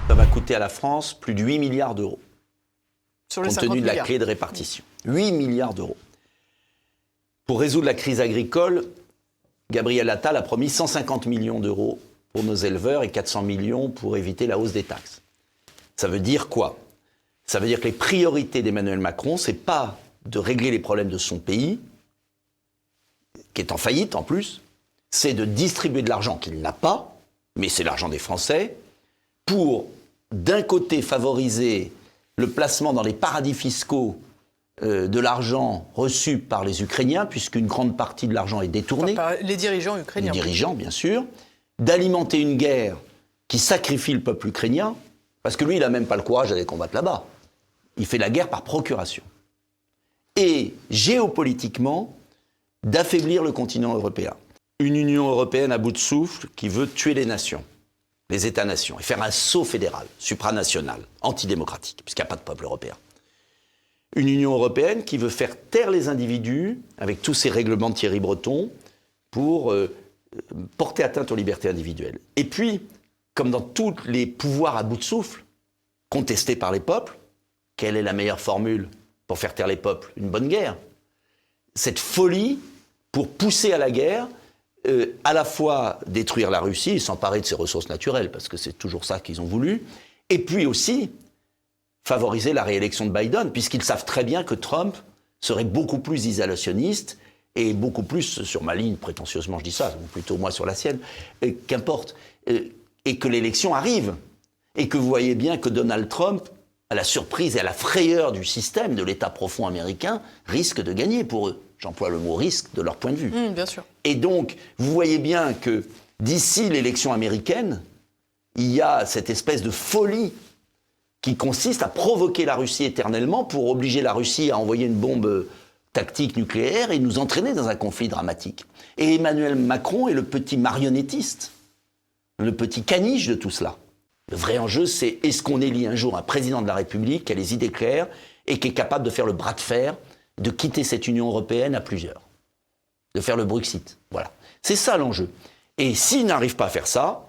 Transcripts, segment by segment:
Ça va coûter à la France plus de 8 milliards d'euros. Sur les compte 50 tenu de la milliards. clé de répartition. 8 milliards d'euros. Pour résoudre la crise agricole, Gabriel Attal a promis 150 millions d'euros pour nos éleveurs et 400 millions pour éviter la hausse des taxes. Ça veut dire quoi? Ça veut dire que les priorités d'Emmanuel Macron, c'est pas de régler les problèmes de son pays, qui est en faillite en plus, c'est de distribuer de l'argent qu'il n'a pas, mais c'est l'argent des Français, pour d'un côté favoriser le placement dans les paradis fiscaux de l'argent reçu par les Ukrainiens, puisqu'une grande partie de l'argent est détournée. Par les dirigeants ukrainiens. Les dirigeants, bien sûr. D'alimenter une guerre qui sacrifie le peuple ukrainien, parce que lui, il n'a même pas le courage d'aller combattre là-bas. Il fait la guerre par procuration. Et géopolitiquement, d'affaiblir le continent européen. Une Union européenne à bout de souffle qui veut tuer les nations, les États-nations, et faire un saut fédéral, supranational, antidémocratique, puisqu'il n'y a pas de peuple européen. Une Union européenne qui veut faire taire les individus, avec tous ces règlements de Thierry Breton, pour porter atteinte aux libertés individuelles. Et puis, comme dans tous les pouvoirs à bout de souffle, contestés par les peuples, quelle est la meilleure formule pour faire taire les peuples? Une bonne guerre. Cette folie pour pousser à la guerre, à la fois détruire la Russie et s'emparer de ses ressources naturelles, parce que c'est toujours ça qu'ils ont voulu, et puis aussi favoriser la réélection de Biden, puisqu'ils savent très bien que Trump serait beaucoup plus isolationniste et beaucoup plus sur ma ligne, prétentieusement je dis ça, ou plutôt moi sur la sienne, qu'importe, et que l'élection arrive, et que vous voyez bien que Donald Trump, à la surprise et à la frayeur du système, de l'État profond américain, risque de gagner pour eux. J'emploie le mot risque de leur point de vue. Bien sûr. Et donc, vous voyez bien que d'ici l'élection américaine, il y a cette espèce de folie qui consiste à provoquer la Russie éternellement pour obliger la Russie à envoyer une bombe tactique nucléaire et nous entraîner dans un conflit dramatique. Et Emmanuel Macron est le petit marionnettiste, le petit caniche de tout cela. Le vrai enjeu, c'est est-ce qu'on élit un jour un président de la République qui a les idées claires et qui est capable de faire le bras de fer, de quitter cette Union européenne à plusieurs, de faire le Brexit. Voilà. C'est ça l'enjeu. Et s'il n'arrive pas à faire ça,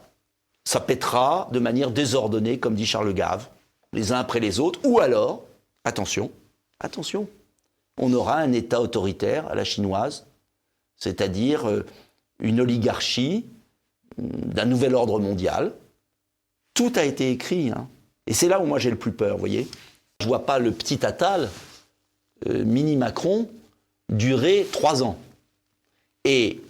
ça pètera de manière désordonnée, comme dit Charles Gave, les uns après les autres, ou alors, attention, on aura un État autoritaire à la chinoise, c'est-à-dire une oligarchie d'un nouvel ordre mondial. Tout a été écrit, hein. Et c'est là où moi j'ai le plus peur, vous voyez. Je ne vois pas le petit Attal, mini-Macron, durer 3 ans. Et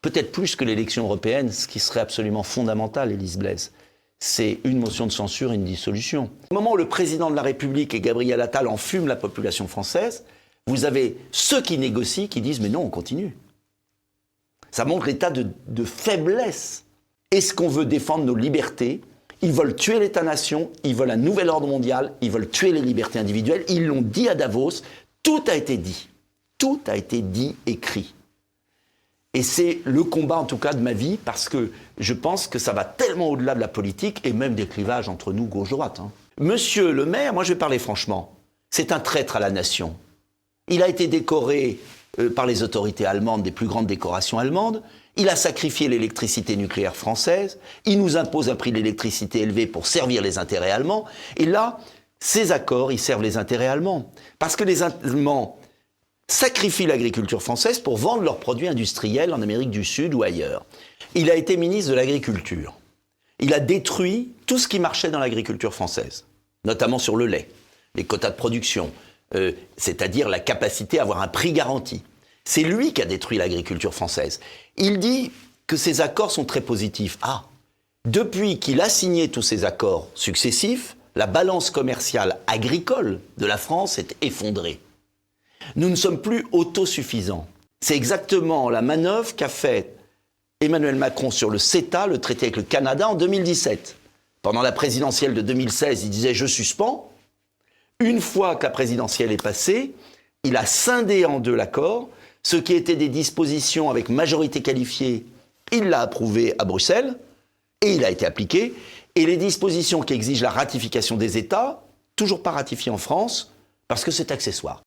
peut-être plus que l'élection européenne, ce qui serait absolument fondamental, Élise Blaise, c'est une motion de censure et une dissolution. Au moment où le président de la République et Gabriel Attal enfument la population française, vous avez ceux qui négocient qui disent « mais non, on continue ». Ça montre l'état de faiblesse. Est-ce qu'on veut défendre nos libertés? Ils veulent tuer l'État-nation, ils veulent un nouvel ordre mondial, ils veulent tuer les libertés individuelles. Ils l'ont dit à Davos, tout a été dit. Tout a été dit, écrit. Et c'est le combat, en tout cas, de ma vie, parce que je pense que ça va tellement au-delà de la politique et même des clivages entre nous, gauche-droite. Hein. Monsieur le maire, moi je vais parler franchement, c'est un traître à la nation. Il a été décoré par les autorités allemandes, des plus grandes décorations allemandes. Il a sacrifié l'électricité nucléaire française. Il nous impose un prix de l'électricité élevé pour servir les intérêts allemands. Et là, ces accords, ils servent les intérêts allemands. Parce que les Allemands sacrifient l'agriculture française pour vendre leurs produits industriels en Amérique du Sud ou ailleurs. Il a été ministre de l'Agriculture. Il a détruit tout ce qui marchait dans l'agriculture française, notamment sur le lait, les quotas de production, c'est-à-dire la capacité à avoir un prix garanti. C'est lui qui a détruit l'agriculture française. Il dit que ces accords sont très positifs. Ah, depuis qu'il a signé tous ces accords successifs, la balance commerciale agricole de la France est effondrée. Nous ne sommes plus autosuffisants. C'est exactement la manœuvre qu'a fait Emmanuel Macron sur le CETA, le traité avec le Canada, en 2017. Pendant la présidentielle de 2016, il disait « je suspends ». Une fois que la présidentielle est passée, il a scindé en deux l'accord. Ce qui était des dispositions avec majorité qualifiée, il l'a approuvé à Bruxelles et il a été appliqué. Et les dispositions qui exigent la ratification des États, toujours pas ratifiées en France, parce que c'est accessoire.